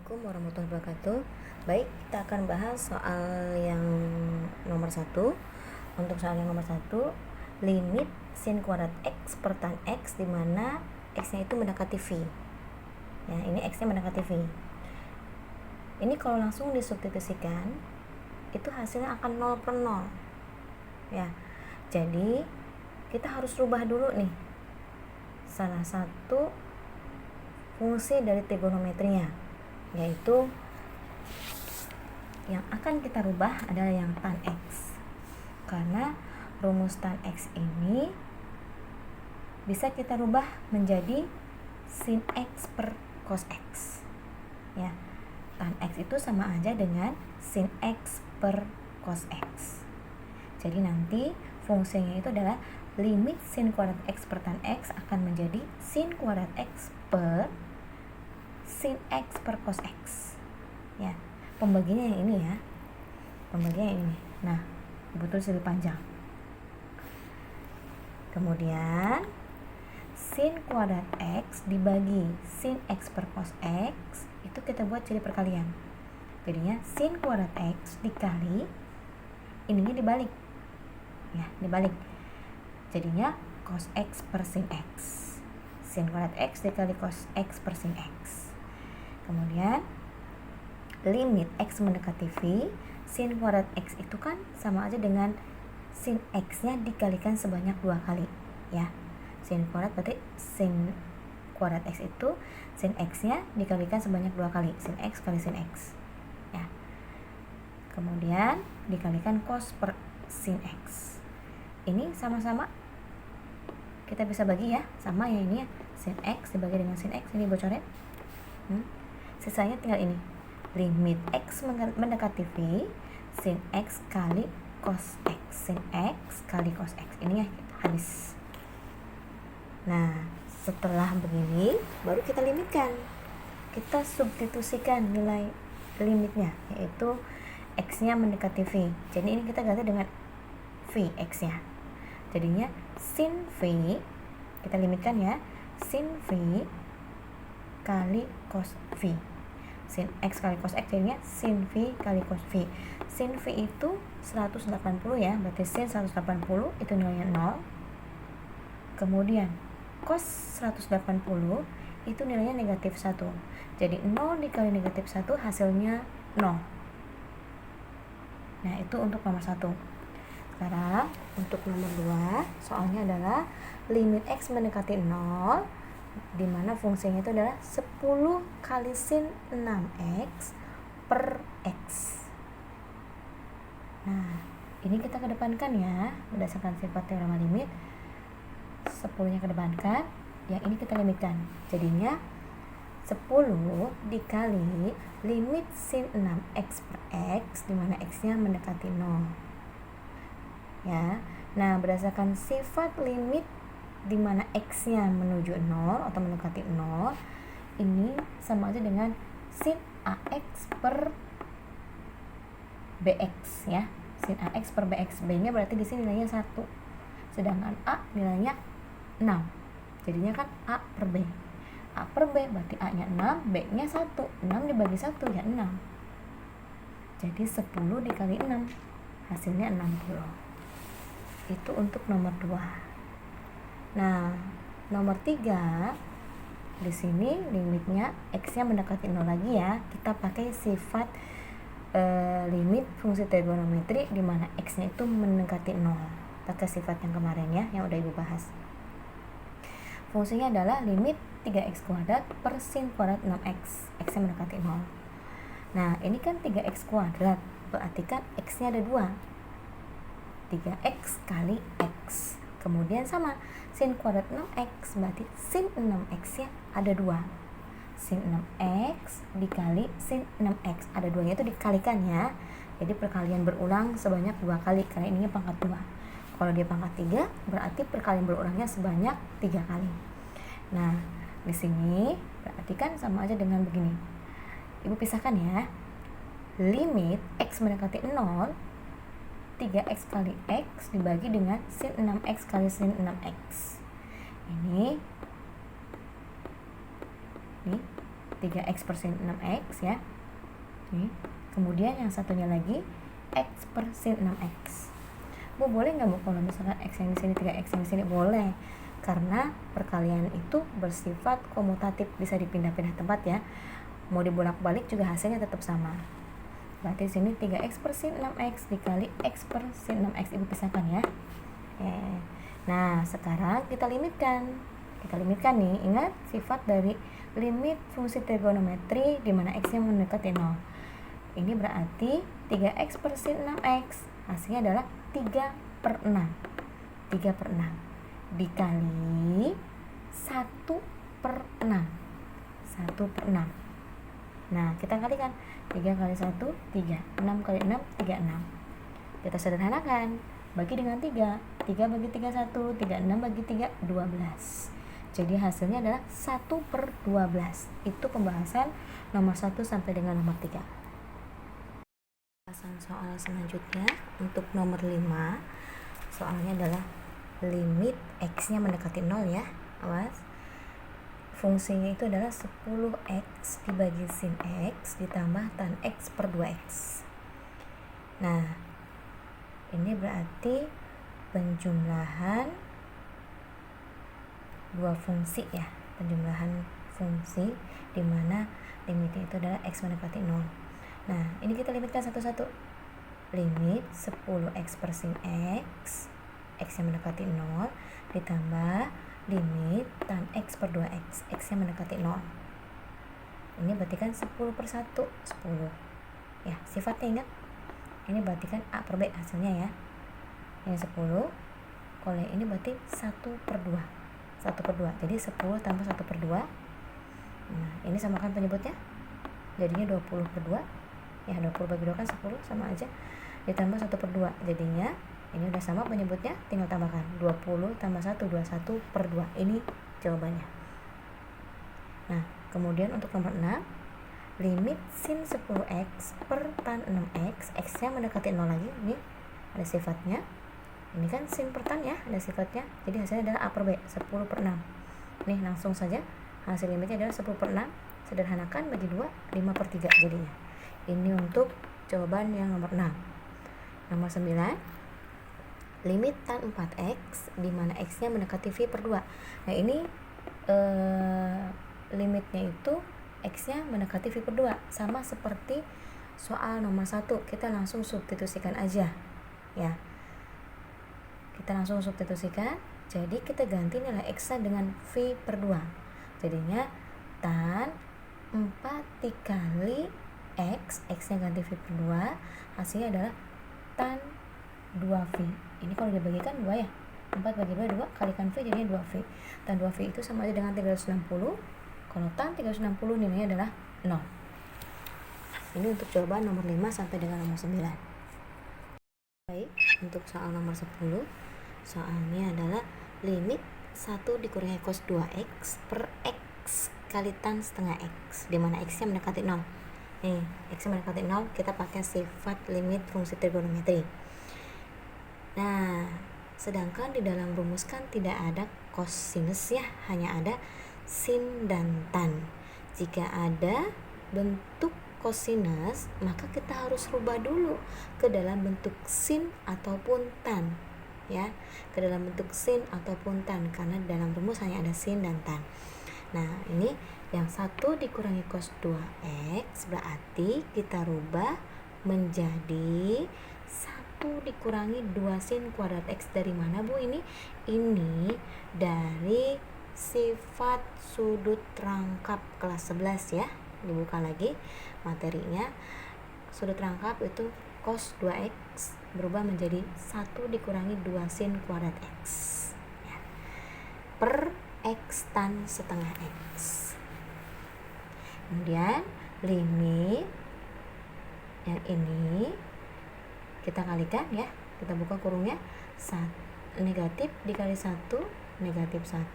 Assalamualaikum warahmatullahi wabarakatuh. Baik, kita akan bahas soal yang nomor 1. Untuk soal yang nomor 1, limit sin kuadrat X per tan X di mana X-nya itu mendekati V. Ya, ini X-nya mendekati V. Ini kalau langsung disubstitusikan, itu hasilnya akan 0 per 0. Ya, jadi kita harus rubah dulu nih salah satu fungsi dari trigonometrinya, yaitu yang akan kita rubah adalah yang tan X, karena rumus tan X ini bisa kita rubah menjadi sin X per cos X. Ya, tan X itu sama aja dengan sin X per cos X. Jadi nanti fungsinya itu adalah limit sin kuadrat X per tan X akan menjadi sin kuadrat X per sin X per cos X. Ya, pembagiannya yang ini ya. Pembagiannya yang ini. Nah, betul lebih panjang. Kemudian sin kuadrat X dibagi sin X per cos X itu kita buat jadi perkalian. Jadinya sin kuadrat X dikali ininya dibalik. Ya, dibalik. Jadinya cos X per sin X. Sin kuadrat X dikali cos X per sin X. Kemudian limit X mendekati V, sin kuadrat X itu kan sama aja dengan sin X-nya dikalikan sebanyak 2 kali, ya. Sin kuadrat berarti sin kuadrat X itu sin X-nya dikalikan sebanyak 2 kali, sin X kali sin X. Ya. Kemudian dikalikan cos per sin X. Ini sama-sama kita bisa bagi ya, sama ya ini ya. Sin X dibagi dengan sin X, ini bocorin. Sisanya tinggal ini, limit X mendekati V, sin X kali cos X, sin X kali cos X. Ini ya, habis. Nah, setelah begini baru kita limitkan, kita substitusikan nilai limitnya, yaitu X-nya mendekati V. Jadi ini kita ganti dengan V X-nya. Jadinya sin V, kita limitkan ya, sin V kali cos V. Sin X kali cos X jadinya sin V kali cos V. Sin V itu 180 ya, berarti sin 180 itu nilainya 0. Kemudian cos 180 itu nilainya negatif 1. Jadi 0 dikali negatif 1 hasilnya 0. Nah, itu untuk nomor 1. Sekarang untuk nomor 2, soalnya adalah limit X mendekati 0, di mana fungsinya itu adalah 10 kali sin 6X per X. Nah, ini kita kedepankan ya, berdasarkan sifat teorema limit. 10-nya kedepankan, yang ini kita limitkan. Jadinya 10 dikali limit sin 6X per X, di mana X-nya mendekati 0. Ya. Nah, berdasarkan sifat limit di mana X-nya menuju 0 atau mendekati 0, ini sama aja dengan sin AX per BX ya. Sin AX per BX. B-nya berarti di sini nilainya 1. Sedangkan A nilainya 6. Jadinya kan A per B. A per B berarti A-nya 6, B-nya 1. 6 dibagi 1 ya 6. Jadi 10 dikali 6 hasilnya 60. Itu untuk nomor 2. Nah, nomor 3, di sini limitnya X-nya mendekati 0 lagi ya. Kita pakai sifat limit fungsi trigonometri di mana X-nya itu mendekati 0. Pakai sifat yang kemarin ya, yang udah Ibu bahas. Fungsinya adalah limit 3x kuadrat per sin kuadrat 6x. X-nya mendekati 0. Nah, ini kan 3x kuadrat, berarti kan X-nya ada 2. 3x kali X. Kemudian sama, sin kuadrat 6x berarti sin 6x nya ada 2. Sin 6x dikali sin 6x, ada 2 nya itu dikalikan ya. Jadi perkalian berulang sebanyak 2 kali, karena ininya pangkat 2. Kalau dia pangkat 3 berarti perkalian berulangnya sebanyak 3 kali. Nah, di sini berarti kan sama aja dengan begini. Ibu pisahkan ya. Limit X mendekati 0, 3x kali X dibagi dengan sin 6x kali sin 6x. Ini 3x per sin 6x ya. Nih. Kemudian yang satunya lagi x per sin 6x. Bu, boleh nggak Bu kalau misalkan x yang di sini 3x yang di sini? Boleh, karena perkalian itu bersifat komutatif, bisa dipindah-pindah tempat ya. Mau dibolak-balik juga hasilnya tetap sama. Berarti di sini 3x per sin 6x dikali x per sin 6x, Ibu pisahkan ya. Nah, sekarang kita limitkan. Kita limitkan nih, ingat sifat dari limit fungsi trigonometri di mana x-nya mendekati 0. Ini berarti 3x per sin 6x, hasilnya adalah 3 per 6. 3 per 6 dikali 1 per 6. 1 per 6. Nah, kita kalikan. 3 kali 1, 3. 6 kali 6, 36. Kita sederhanakan. Bagi dengan 3. 3 bagi 3, 1. 36 bagi 3, 12. Jadi hasilnya adalah 1 per 12. Itu pembahasan nomor 1 sampai dengan nomor 3. Pembahasan soal selanjutnya untuk nomor 5. Soalnya adalah limit x-nya mendekati 0 ya. Awas. Fungsinya itu adalah 10x dibagi sin x ditambah tan x per 2x. Nah, ini berarti penjumlahan dua fungsi ya. Penjumlahan fungsi di mana limitnya itu adalah x mendekati 0. Nah, ini kita limitkan satu-satu. Limit 10x per sin x, x yang mendekati 0, ditambah limit tan x per 2x, x yang mendekati 0. Ini berarti kan 10 per 1, 10. Ya, sifatnya ingat. Ini berarti kan A per B hasilnya ya. Ini 10. Kalau yang ini berarti 1 per 2. 1 per 2. Jadi 10 tambah 1 per 2. Nah, ini samakan penyebutnya. Jadinya 20 per 2. Ya, 20 bagi 2 kan 10, sama aja. Ditambah 1 per 2. Jadinya ini udah sama penyebutnya, tinggal tambahkan 20 tambah 1, 21 per 2. Ini jawabannya. Nah, kemudian untuk nomor 6, limit sin 10x per tan 6x, x-nya mendekati 0 lagi. Ini ada sifatnya. Ini kan sin per tan ya, ada sifatnya. Jadi hasilnya adalah A per B, 10 per 6. Nih, langsung saja hasil limitnya adalah 10 per 6. Sederhanakan bagi 2, 5 per 3 jadinya. Ini untuk jawaban yang nomor 6. Nomor 9, limit tan 4x di mana x-nya mendekati v per 2. Nah, ini limitnya itu x-nya mendekati v per 2, sama seperti soal nomor 1. Kita langsung substitusikan aja ya. Kita langsung substitusikan. Jadi kita ganti nilai x-nya dengan v per 2. Jadinya tan 4 dikali x, x-nya ganti v per 2, hasilnya adalah tan 2v. Ini kalau dibagikan 2 ya. 4 bagi 2, 2 kalikan v jadinya 2v. Tan 2v itu sama aja dengan 360. Kalau tan 360 nilainya adalah 0. Ini untuk jawaban nomor 5 sampai dengan nomor 9. Baik, untuk soal nomor 10, soalnya adalah limit 1 dikurangi cos 2x per x kali tan setengah x, di mana x-nya mendekati 0. Nih, x-nya mendekati 0, kita pakai sifat limit fungsi trigonometri. Nah, sedangkan di dalam rumus kan tidak ada cosinus ya, hanya ada sin dan tan. Jika ada bentuk cosinus, maka kita harus rubah dulu ke dalam bentuk sin ataupun tan ya, ke dalam bentuk sin ataupun tan, karena dalam rumus hanya ada sin dan tan. Nah, ini yang 1 dikurangi cos 2x berarti kita rubah menjadi 1 dikurangi 2 sin kuadrat x. Dari mana Bu ini? Ini dari sifat sudut rangkap kelas 11 ya. Dibuka lagi materinya. Sudut rangkap itu cos 2x berubah menjadi 1 dikurangi 2 sin kuadrat x ya, per x tan setengah x. Kemudian limit yang ini kita kalikan ya, kita buka kurungnya. Negatif dikali 1, negatif 1,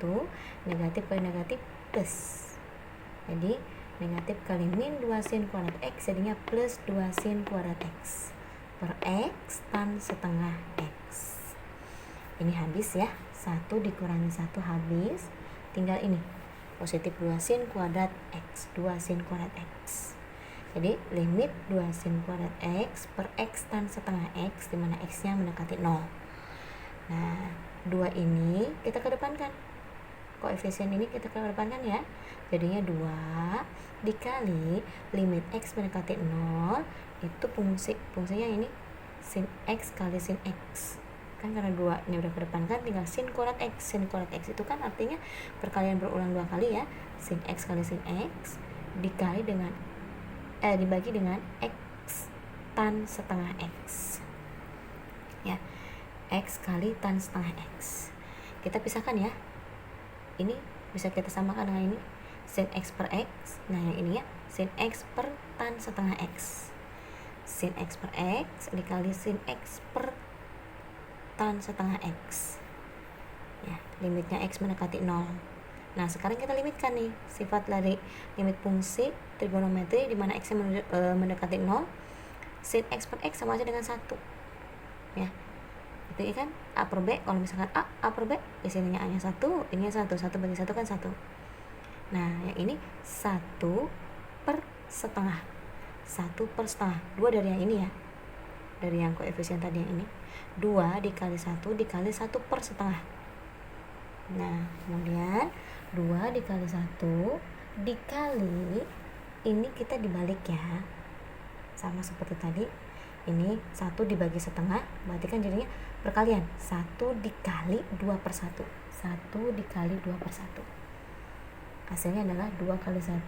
negatif kali negatif plus. Jadi negatif kali min 2 sin kuadrat x jadinya plus 2 sin kuadrat x per x tan setengah x. Ini habis ya, 1 dikurangi 1 habis, tinggal ini positif 2 sin kuadrat X, 2 sin kuadrat X. Jadi limit 2 sin kuadrat X per X tan setengah X, di mana X-nya mendekati 0. Nah, 2 ini kita kedepankan. Koefisien ini kita kedepankan ya. Jadinya 2 dikali limit X mendekati 0, itu fungsinya ini sin X kali sin X. Kan karena 2 ini udah kedepankan, tinggal sin kuadrat X. Sin kuadrat X itu kan artinya perkalian berulang 2 kali ya. Sin X kali sin X dibagi dengan X tan setengah X. Ya. X kali tan setengah X. Kita pisahkan ya. Ini bisa kita samakan dengan ini, sin X per X. Nah, yang ini ya, sin X per tan setengah X. Sin X per X dikali sin X per tan setengah X. Ya, limitnya X mendekati 0. Nah, sekarang kita limitkan nih sifat dari limit fungsi trigonometri di mana X mendekati 0. Sin X per X sama aja dengan 1. Ya. Itu kan A per B. Kalau misalkan A per B, di sininya A nya 1, ininya 1. 1 bagi 1 kan 1. Nah, yang ini 1 per setengah. 1 per setengah. 2 dari yang ini ya. Dari yang koefisien tadi yang ini. 2 dikali 1 dikali 1 per setengah. Nah, kemudian 2 dikali 1 dikali, ini kita dibalik ya. Sama seperti tadi. Ini 1 dibagi setengah, berarti kan jadinya perkalian. 1 dikali 2 per 1. 1 dikali 2 per 1. Hasilnya adalah 2 kali 1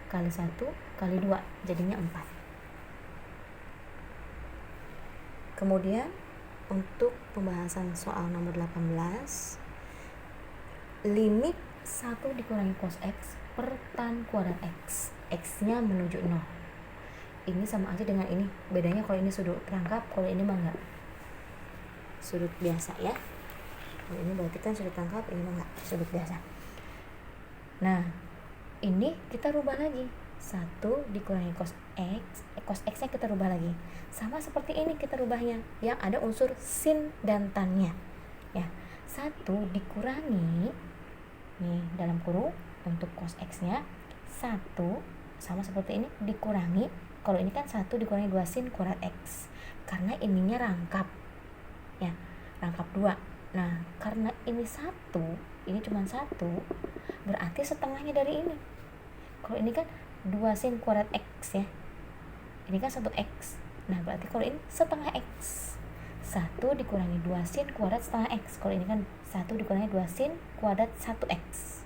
kali 1 kali 2, jadinya 4. Kemudian untuk pembahasan soal nomor 18, limit 1 dikurangi cos X per tan kuadrat X. X-nya menuju 0. Ini sama aja dengan ini. Bedanya kalau ini sudut rangkap, kalau ini mah enggak. Sudut biasa ya. Kalau ini berarti kan sudut rangkap, ini mah enggak, sudut biasa. Nah, ini kita rubah lagi. 1 dikurangi cos X, cos X-nya kita rubah lagi. Sama seperti ini kita rubahnya, yang ada unsur sin dan tan-nya. Ya. 1 dikurangi nih dalam kurung untuk cos X-nya 1 sama seperti ini dikurangi. Kalau ini kan 1 dikurangi 2 sin kuadrat X. Karena ininya rangkap. Ya, rangkap 2. Nah, karena ini 1, ini cuma 1, berarti setengahnya dari ini. Kalau ini kan 2 sin kuadrat X ya. Ini kan 1X. Nah, berarti kalau ini setengah X. 1 dikurangi 2 sin kuadrat setengah X. Kalau ini kan 1 dikurangi 2 sin kuadrat 1X.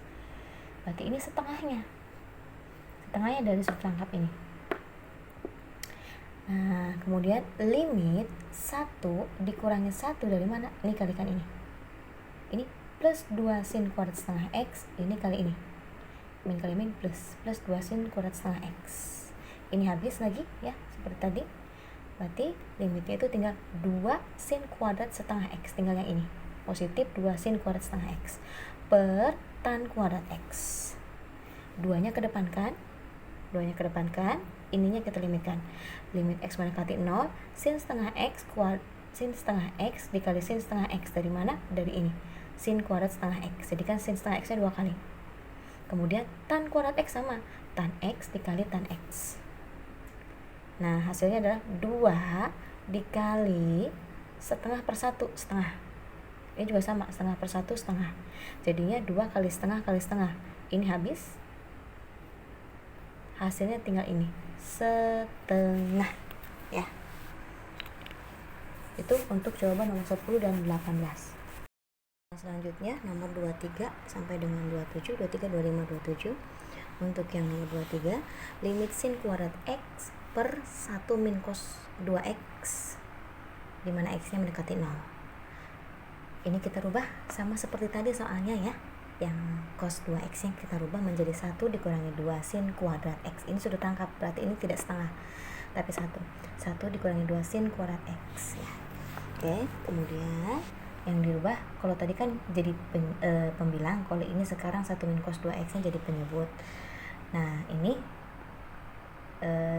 Berarti ini setengahnya. Setengahnya dari sudut rangkap ini. Nah, kemudian limit 1 dikurangi 1 dari mana? Ini kalikan ini. Ini plus 2 sin kuadrat setengah X, ini kali ini. Min kali min plus 2 sin kuadrat setengah X. Ini habis lagi ya, seperti tadi. Berarti limitnya itu tinggal 2 sin kuadrat setengah X, tinggal yang ini. Positif 2 sin kuadrat setengah X per tan kuadrat X. 2-nya kedepankan. Ininya kita limitkan. Limit X mendekati 0, sin setengah X dikali sin setengah X. Dari mana? Dari ini. Sin kuadrat setengah X. Jadi kan sin setengah X-nya 2 kali. Kemudian tan kuadrat X sama. Tan X dikali tan X. Nah, hasilnya adalah 2 dikali setengah per 1. Setengah. Ini juga sama. Setengah per 1 setengah. Jadinya 2 kali setengah kali setengah. Ini habis. Hasilnya tinggal ini, setengah ya. Itu untuk jawaban nomor 10 dan 18. Selanjutnya nomor 23 sampai dengan 27, 23, 25, 27. Untuk yang nomor 23, limit sin kuadrat X per 1 min cos 2X, dimana X-nya mendekati 0. Ini kita rubah sama seperti tadi soalnya ya. Yang cos 2X yang kita rubah menjadi 1 dikurangi 2 sin kuadrat X. Ini sudah tangkap, berarti ini tidak setengah, tapi 1 dikurangi 2 sin kuadrat X ya. Oke, kemudian yang dirubah, kalau tadi kan jadi pembilang, kalau ini sekarang 1 min cos 2X nya jadi penyebut. Nah, ini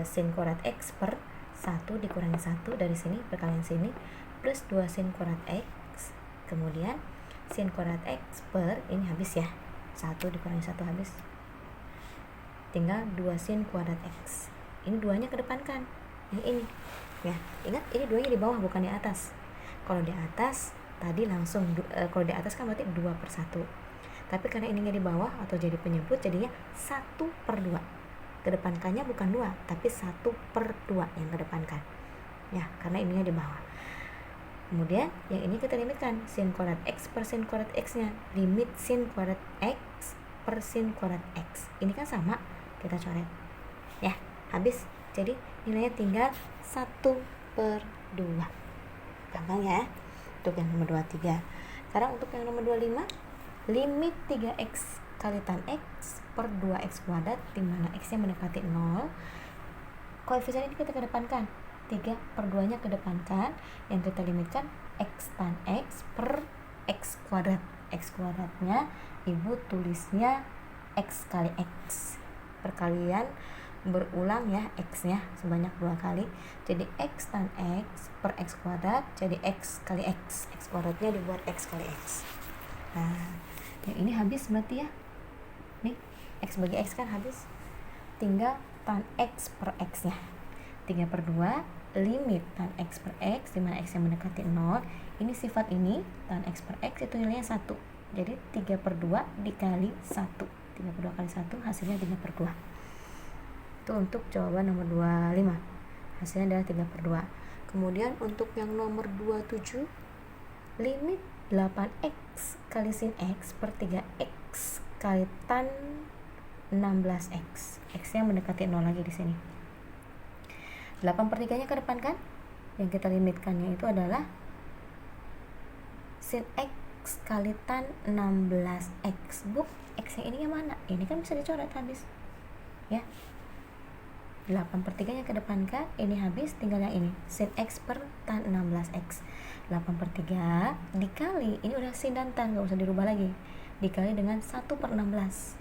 sin kuadrat X per 1 dikurangi 1 dari sini, perkalian sini, plus 2 sin kuadrat X, kemudian sin kuadrat X per, ini habis ya, 1 dikurangi 1 habis. Tinggal 2 sin kuadrat X. Ini 2-nya kedepankan. Yang ini. Ya, ingat ini 2-nya di bawah bukan di atas. Kalau di atas tadi langsung kalau di atas kan berarti 2/1. Tapi karena ininya di bawah atau jadi penyebut jadinya 1/2. Kedepankannya bukan 2 tapi 1/2 yang kedepankan. Ya, karena ininya di bawah. Kemudian yang ini kita limitkan sin kuadrat X per sin kuadrat X-nya. Limit sin kuadrat X per sin kuadrat X. Ini kan sama, kita coret. Ya, habis. Jadi nilainya tinggal 1/2. Gampang ya untuk yang nomor 23. Sekarang untuk yang nomor 25, limit 3x kali tan x per 2x kuadrat di mana x-nya mendekati 0. Koefisien ini kita kedepankan, 3/2-nya kedepankan. Yang kita limitkan x tan x per x kuadrat. X kuadratnya ibu tulisnya x kali x. Perkalian berulang ya x-nya sebanyak 2 kali. Jadi x tan x per x kuadrat jadi x kali x. X kuadratnya dibuat x kali x. Nah, yang ini habis berarti ya. Nih, x bagi x kan habis. Tinggal tan x per x-nya. 3/2 limit tan x per x di mana x yang mendekati 0. Ini sifat ini tan x per x itu nilainya 1. Jadi 3/2 dikali 1. 3/2 kali 1 hasilnya 3/2. Itu untuk jawaban nomor 25. Hasilnya adalah 3/2. Kemudian untuk yang nomor 27, limit 8x kali sin x per 3x kali tan 16x. X-nya mendekati 0 lagi di sini. 8/3-nya ke depan kan? Yang kita limitkannya itu adalah sin x kali tan 16x. Bu, x yang ini yang mana? Ini kan bisa dicoret habis. Ya. 8/3-nya ke depan kan? Ini habis, tinggal yang ini. Sin x per tan 16x. 8/3 dikali, ini udah sin dan tan, gak usah dirubah lagi. Dikali dengan 1/16.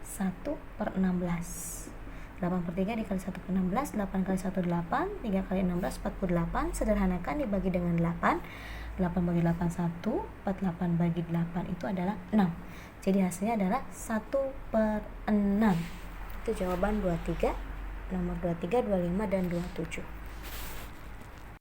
1/16. 8/3 dikali 1/16, 8 kali 1 8, 3 kali 16 48. Sederhanakan dibagi dengan 8. 8 bagi 8 1, 48 bagi 8 itu adalah 6. Jadi hasilnya adalah 1/6. Itu jawaban 23, nomor 23, 25 dan 27.